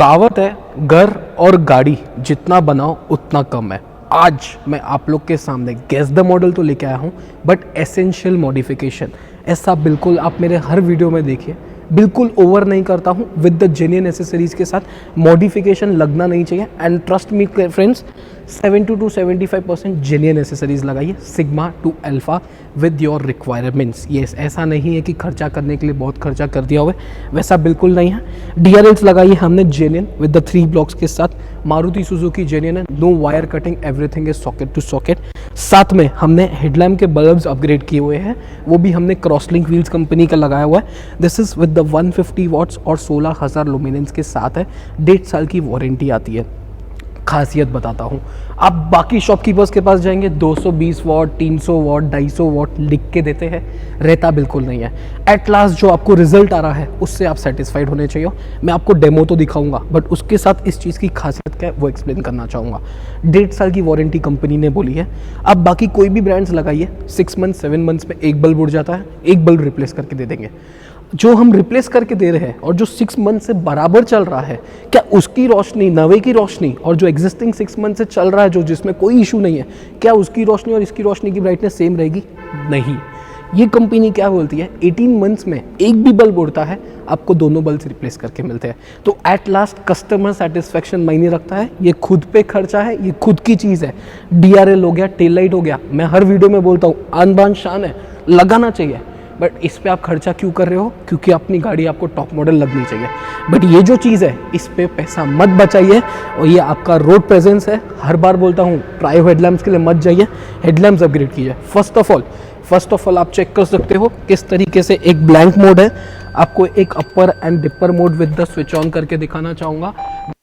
कहावत है, घर और गाड़ी जितना बनाओ उतना कम है। आज मैं आप लोग के सामने गेस द मॉडल तो लेके आया हूँ, बट एसेंशियल मॉडिफिकेशन। ऐसा बिल्कुल आप मेरे हर वीडियो में देखिए, बिल्कुल ओवर नहीं करता हूँ। विद द जेन्युइन एसेसरीज के साथ मॉडिफिकेशन लगना नहीं चाहिए। And trust me friends, 70 to 75% genuine accessories लगाइए Sigma to Alpha with your requirements. ये ऐसा नहीं है कि खर्चा करने के लिए बहुत खर्चा कर दिया हुआ, वैसा बिल्कुल नहीं है। DRLs लगाइए हमने जेन्युइन विद द 3 ब्लॉक्स के साथ। मारुति सुजुकी जेन्युइन है, no wire cutting, everything is socket to socket. साथ में हमने हेडलैम्प के बल्ब्स अपग्रेड किए हुए हैं, वो भी हमने क्रॉसलिंक व्हील्स कंपनी का लगाया हुआ है। This is with the 150 watts और 16,000 लुमिनेंस के साथ है। 1.5 साल की वारंटी आती है। खासियत बताता हूँ, आप बाकी शॉपकीपर्स के पास जाएंगे 220 वॉट, 300 वॉट, 250 वॉट लिख के देते हैं, रहता बिल्कुल नहीं है। एट लास्ट जो आपको रिजल्ट आ रहा है उससे आप सेटिस्फाइड होने चाहिए। मैं आपको डेमो तो दिखाऊंगा, बट उसके साथ इस चीज़ की खासियत क्या है वो एक्सप्लेन करना चाहूँगा। 1.5 साल की वारंटी कंपनी ने बोली है। अब बाकी कोई भी ब्रांड्स लगाइए, 6 मंथ 7 मंथ्स में एक बल्ब उड़ जाता है, एक बल्ब रिप्लेस करके दे देंगे। जो हम रिप्लेस करके दे रहे हैं और जो 6 मंथ से बराबर चल रहा है, क्या उसकी रोशनी, नवे की रोशनी, और जो एग्जिस्टिंग 6 मंथ से चल रहा है जो जिसमें कोई इशू नहीं है, क्या उसकी रोशनी और इसकी रोशनी की ब्राइटनेस सेम रहेगी? नहीं। ये कंपनी क्या बोलती है, 18 मंथ्स में एक भी बल्ब उड़ता है, आपको दोनों बल्ब रिप्लेस करके मिलते हैं। तो एट लास्ट कस्टमर सेटिस्फेक्शन मायने रखता है। ये खुद पे खर्चा है, ये खुद की चीज़ है। DRL हो गया, टेल लाइट हो गया, मैं हर वीडियो में बोलता हूँ आन बान शान है, लगाना चाहिए। बट इस पे आप खर्चा क्यों कर रहे हो? क्योंकि अपनी गाड़ी आपको टॉप मॉडल लगनी चाहिए। बट ये जो चीज़ है, इस पे पैसा मत बचाइए। और ये आपका रोड प्रेजेंस है, हर बार बोलता हूँ, ट्रायो हेडलैम्प्स के लिए मत जाइए, हेडलैम्प्स अपग्रेड कीजिए। फर्स्ट ऑफ ऑल आप चेक कर सकते हो किस तरीके से एक ब्लैंक मोड है। आपको एक upper and dipper mode with the switch on करके दिखाना चाहूँगा।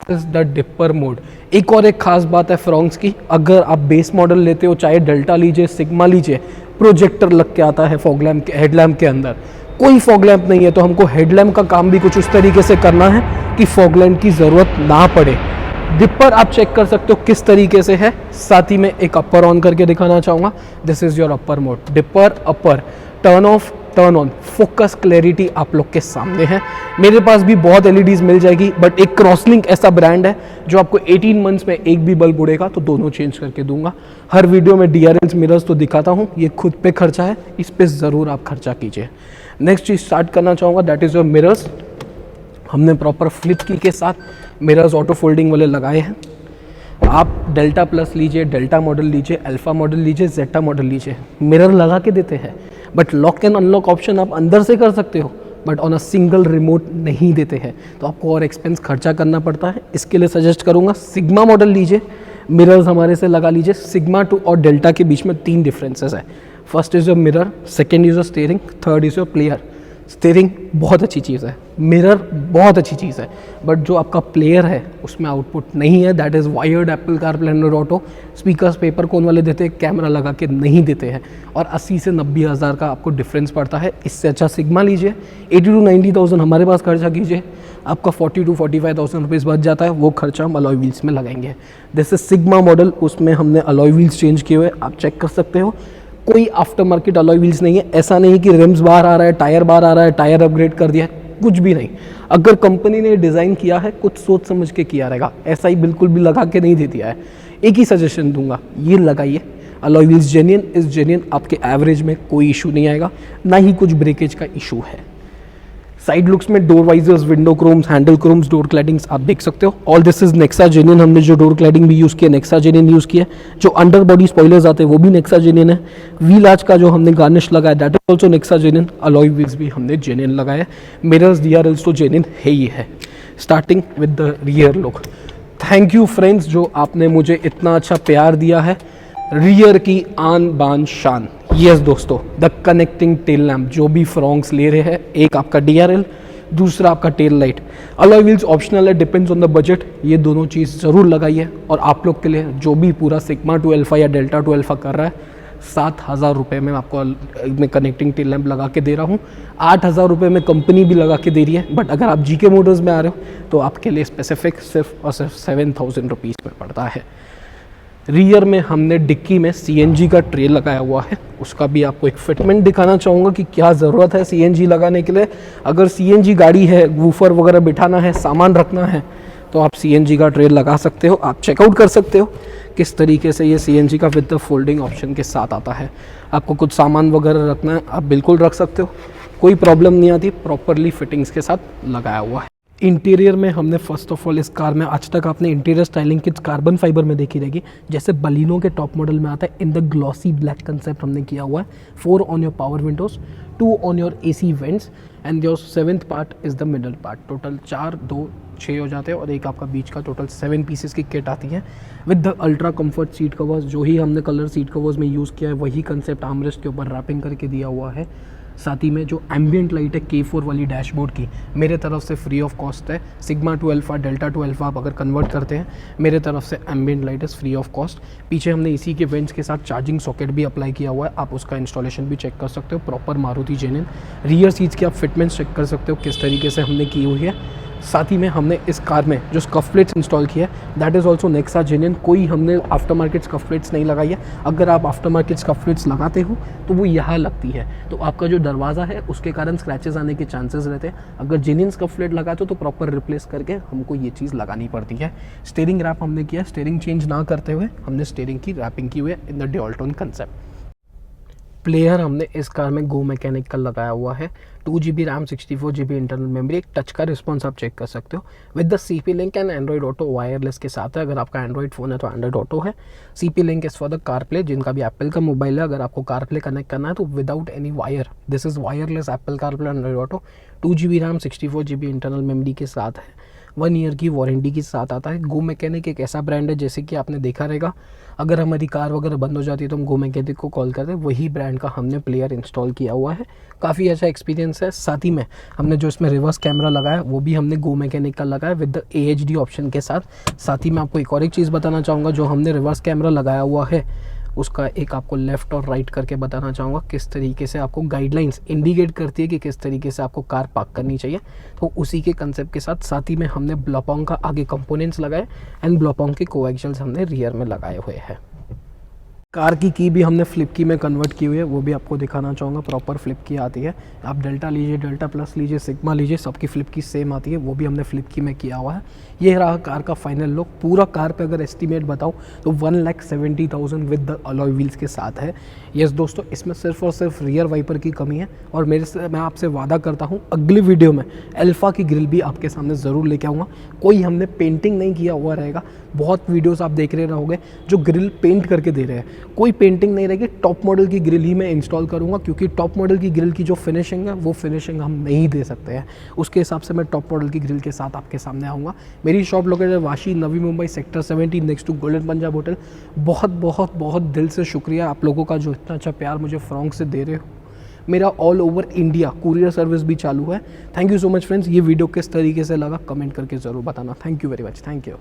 This is the dipper mode. एक और एक खास बात है फ्रॉन्क्स की, अगर आप बेस मॉडल लेते हो, चाहे डेल्टा लीजिए, सिग्मा लीजिए, प्रोजेक्टर लग के आता है फॉग लैम्प के, हेडलैम्प के अंदर। कोई फॉग लैम्प नहीं है, तो हमको हेडलैम्प का काम भी कुछ उस तरीके से करना है कि फॉग लैम्प की ज़रूरत ना पड़े। डिपर आप चेक कर सकते हो किस तरीके से है। साथ ही में एक अपर ऑन करके दिखाना चाहूँगा। This is your upper mode, dipper upper, turn off, turn on, focus, clarity आप लोग के सामने है। मेरे पास भी बहुत LEDs मिल जाएगी, बट एक क्रॉसलिंक ऐसा ब्रांड है जो आपको 18 मंथ्स में एक भी बल्ब उड़ेगा तो दोनों चेंज करके दूंगा। हर वीडियो में DRLs मिरर्स तो दिखाता हूँ, ये खुद पे खर्चा है, इस पे ज़रूर आप खर्चा कीजिए। नेक्स्ट चीज़ स्टार्ट करना चाहूँगा, दैट इज़ योर मिरर्स। हमने प्रॉपर फ्लिप की के साथ मिरर्स ऑटो फोल्डिंग वाले लगाए हैं। आप डेल्टा प्लस लीजिए, डेल्टा मॉडल लीजिए, अल्फा मॉडल लीजिए, जेटा मॉडल लीजिए, मिरर लगा के देते हैं। But lock and unlock option आप अंदर से कर सकते हो, but on a single remote नहीं देते हैं, तो आपको और एक्सपेंस खर्चा करना पड़ता है। इसके लिए सजेस्ट करूँगा सिग्मा मॉडल लीजिए, मिरर्स हमारे से लगा लीजिए। सिग्मा टू और डेल्टा के बीच में 3 डिफरेंसेस है। First is your mirror, second is your steering, third is your player. Steering बहुत अच्छी चीज़ है, मिरर बहुत अच्छी चीज़ है, बट जो आपका प्लेयर है उसमें आउटपुट नहीं है। That is wired Apple CarPlay Android auto. Speakers paper कोन वाले देते हैं, कैमरा लगा के नहीं देते हैं, और 80 से 90 हज़ार का आपको डिफरेंस पड़ता है। इससे अच्छा सिग्मा लीजिए, 80 to 90,000 हमारे पास खर्चा कीजिए, आपका 40 to 45,000 रुपीज़ बच जाता है। वो खर्चा हम अलॉय व्हील्स में लगाएंगे। जैसे सिग्मा मॉडल, उसमें हमने अलॉय व्हील्स चेंज किए हुए, आप चेक कर सकते हो। कोई आफ्टर मार्केट अलॉय व्हील्स नहीं है। ऐसा नहीं कि रिम्स बाहर आ रहा है, टायर बाहर आ रहा है, टायर अपग्रेड कर दिया है, कुछ भी नहीं। अगर कंपनी ने डिज़ाइन किया है, कुछ सोच समझ के किया रहेगा, ऐसा ही बिल्कुल भी लगा के नहीं दे दिया है। एक ही सजेशन दूंगा, ये लगाइए। Alloy wheels genuine is genuine, आपके एवरेज में कोई इशू नहीं आएगा, ना ही कुछ ब्रेकेज का इशू है। साइड लुक्स में door visors, window chromes, handle chromes, door claddings आप देख सकते हो। All this is Nexa genuine. हमने जो डोर क्लैडिंग भी यूज़ किया, नेक्सा जेन्युइन यूज़ किया। जो अंडर बॉडी स्पॉयलर्स आते हैं वो भी नेक्सा जेन्युइन है। व्हील आर्च का जो हमने गार्निश लगाया, that is also Nexa genuine. Alloy wheels भी हमने जेन्युइन लगाया। मिरर्स, DRLs तो जेन्युइन है ही है। Starting with the rear look. Thank you friends, जो आपने मुझे इतना अच्छा प्यार दिया है। रियर की आन बान शान। यस दोस्तों, द कनेक्टिंग टेल लैम्प। जो भी फ्रॉन्क्स ले रहे हैं, एक आपका DRL, दूसरा आपका tail light. Alloy wheels optional है, डिपेंड्स ऑन द बजट। ये दोनों चीज़ ज़रूर लगाइए। और आप लोग के लिए जो भी पूरा सिग्मा टू अल्फा या डेल्टा टू अल्फा कर रहा है, 7,000 रुपये में आपको मैं कनेक्टिंग टेल लैम्प लगा के दे रहा हूँ। 8,000 रुपये में कंपनी भी लगा के दे रही है। बट अगर आप GK मोटर्स में आ रहे हो तो आपके लिए स्पेसिफिक सिर्फ और सिर्फ 7,000 रुपीज़ में पड़ता है। रियर में हमने डिक्की में CNG का ट्रे लगाया हुआ है, उसका भी आपको एक फिटमेंट दिखाना चाहूँगा कि क्या ज़रूरत है CNG लगाने के लिए। अगर CNG गाड़ी है, वूफर वगैरह बिठाना है, सामान रखना है, तो आप CNG का ट्रे लगा सकते हो। आप चेकआउट कर सकते हो किस तरीके से ये CNG का विद द फोल्डिंग ऑप्शन के साथ आता है। आपको कुछ सामान वगैरह रखना है आप बिल्कुल रख सकते हो, कोई प्रॉब्लम नहीं आती, प्रॉपरली फिटिंग्स के साथ लगाया हुआ है। इंटीरियर में हमने फर्स्ट ऑफ ऑल इस कार में आज तक आपने interior styling kit carbon fibre में देखी रहेगी, जैसे बलिनो के टॉप मॉडल में आता है। In the glossy black concept हमने किया हुआ है। 4 on your power Windows, 2 on your AC vents and your 7th part is the middle part. Total 4, 2, 6 हो जाते हैं और एक आपका बीच का, टोटल 7 पीसेस की किट आती है with the ultra comfort seat covers. जो ही हमने कलर सीट कवर्स में यूज़ किया है वही कंसेप्ट आर्मरेस्ट के ऊपर रैपिंग करके दिया हुआ है। साथ ही में जो एम्बियंट लाइट है K4 वाली डैशबोर्ड की मेरे तरफ से फ्री ऑफ कॉस्ट है। Sigma to alpha, delta two alpha आप अगर कन्वर्ट करते हैं मेरे तरफ से ambient light is free of cost. पीछे हमने इसी के वेंट्स के साथ चार्जिंग सॉकेट भी अप्लाई किया हुआ है, आप उसका इंस्टॉलेशन भी चेक कर सकते हो। Proper Maruti genuine rear seats की आप फिटमेंट्स चेक कर सकते हो किस तरीके से हमने की हुई है। साथ ही में हमने इस कार में जो स्कफ प्लेट्स इंस्टॉल किया है that is also Nexa genuine. कोई हमने आफ्टर मार्केट स्कफ प्लेट्स नहीं लगाई है। अगर आप आफ्टर मार्केट स्कफ प्लेट्स लगाते हो तो वो यहाँ लगती है, तो आपका जो दरवाज़ा है उसके कारण स्क्रैचेस आने के चांसेस रहते हैं। अगर जेन्युइन स्कफ प्लेट लगाते हो तो प्रॉपर रिप्लेस करके हमको ये चीज़ लगानी पड़ती है। स्टीयरिंग रैप हमने किया, स्टीयरिंग चेंज ना करते हुए हमने स्टीयरिंग की रैपिंग की हुई है in the dual tone concept. Player हमने इस कार में गो मैकेनिक का लगाया हुआ है। 2GB RAM, 64GB internal memory, एक टच का रिस्पॉन्स आप चेक कर सकते हो with the CP link and Android auto wireless के साथ है। अगर आपका एंड्रॉइड फ़ोन है तो एंड्रॉइड ऑटो है। CP link is for the car play, जिनका भी एप्पल का मोबाइल है अगर आपको कार प्ले कनेक्ट करना है तो without any wire, this is wireless Apple car play Android auto. 2GB RAM, 64GB internal memory के साथ है। 1 ईयर की वारंटी के साथ आता है। गो मैकेनिक एक ऐसा ब्रांड है जैसे कि आपने देखा रहेगा अगर हमारी कार वगैरह बंद हो जाती है तो हम गो मैकेनिक को कॉल करते हैं, वही ब्रांड का हमने प्लेयर इंस्टॉल किया हुआ है। काफ़ी अच्छा एक्सपीरियंस है। साथ ही में हमने जो इसमें रिवर्स कैमरा लगाया वो भी हमने गो मैकेनिक का लगाया विद द AHD ऑप्शन के साथ। साथ ही मैं आपको एक और एक चीज़ बताना चाहूँगा, जो हमने रिवर्स कैमरा लगाया हुआ है उसका एक आपको लेफ़्ट और राइट करके बताना चाहूँगा किस तरीके से आपको गाइडलाइंस इंडिकेट करती है कि किस तरीके से आपको कार पार्क करनी चाहिए। तो उसी के कंसेप्ट के साथ ही में हमने ब्लोपोंग का आगे कंपोनेंट्स लगाए एंड ब्लोपोंग के कोएक्सियल्स हमने रियर में लगाए हुए हैं। कार की भी हमने फ्लिप की में कन्वर्ट की हुई है, वो भी आपको दिखाना चाहूँगा। प्रॉपर फ्लिप की आती है, आप डेल्टा लीजिए, डेल्टा प्लस लीजिए, सिग्मा लीजिए, सबकी फ्लिप की सेम आती है, वो भी हमने फ्लिप की में किया हुआ है। ये रहा कार का फाइनल लुक। पूरा कार पे अगर एस्टीमेट बताऊँ तो 1,70,000 विद द अलॉय व्हील्स के साथ है। यस दोस्तों, इसमें सिर्फ और सिर्फ रियर वाइपर की कमी है और मैं आपसे वादा करता हूँ अगली वीडियो में अल्फा की ग्रिल भी आपके सामने ज़रूर लेके आऊँगा। कोई हमने पेंटिंग नहीं किया हुआ रहेगा। बहुत वीडियोस आप देख रहे रहोगे जो ग्रिल पेंट करके दे रहे हैं, कोई पेंटिंग नहीं रहेगी। टॉप मॉडल की ग्रिल ही मैं इंस्टॉल करूँगा, क्योंकि टॉप मॉडल की ग्रिल की जो फिनिशिंग है वो फिनिशिंग हम नहीं दे सकते हैं। उसके हिसाब से मैं टॉप मॉडल की ग्रिल के साथ आपके सामने आऊँगा। मेरी shop located Vashi, Navi Mumbai, sector 17 next to golden Punjab hotel. बहुत बहुत बहुत दिल से शुक्रिया आप लोगों का जो इतना अच्छा प्यार मुझे फ्रॉन्क से दे रहे हो। मेरा all over India courier service भी चालू है। Thank you so much friends. ये वीडियो किस तरीके से लगा कमेंट करके ज़रूर बताना। Thank you very much. Thank you.